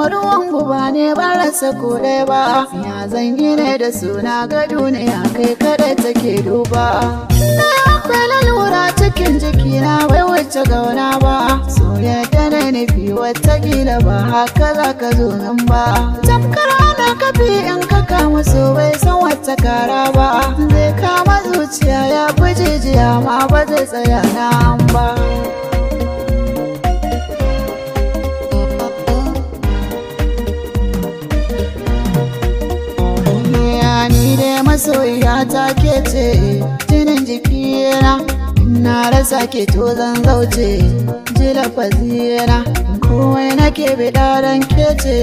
kuma ruwan guba ne ba rasa kodai ba. Ya zan yi ne da suna ga duniya kai kada take duba. Na akwai lalura cikin jikina bai wuce gauna ba. Soyayya na nufi watakila ba haka za ka zo nan ba. Tamkar ana kafi in ka kama so bai san wata kara ba. Zai kama zuciya ya fi jijiya ma ba zai tsaya nan ba. Ni dai masoyiya ta ke ce jinin jikina, na rasa ke to zan zauce ji lafazina. Kowai nake bida don ke ce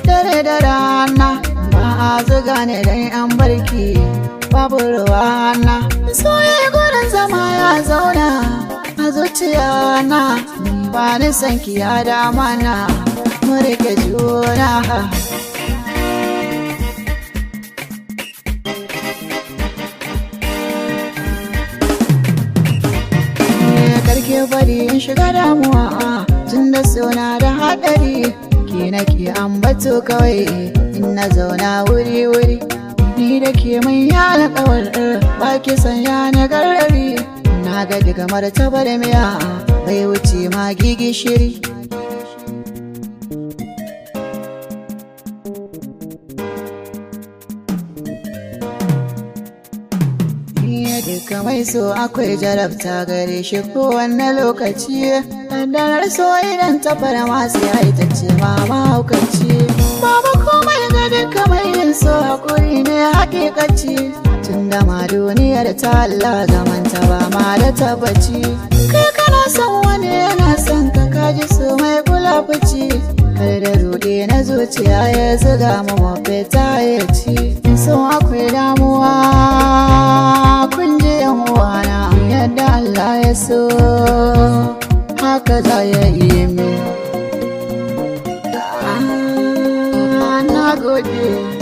dare da rana, ba a zuga ne don an barki babu ruwana. Soyayya gurin zama ya zauna a zuciya na, ni ba ni san ki ya dama na mu rike juna. Karke bari in shiga damuwa tun da suna da haɗari. Ke nake ambato kawai in na zauna wuri-wuri. Ni da ke mai yana kawar ba ki sanya na garari. Na ga daga martaba da miya bai wuce ma gishiri. Duka mai so akwai jarabta gare shi kowanne lokaci. Dandanar so idan ta fara masu ya ita ce ma mahaukaci. Babu komai ga duka mai yin so hakuri ne hakikaci. Tun da ma duniyar ta Allah zamanta ba ma da tabbaci. Kai kana son wani yana son ka kaji so mai kula fici. Kar da ruɗe na zuciya ya zuga mu mafita ya ci. So akwai damuwa yadda Allah ya so haka za ya yi min. Na gode.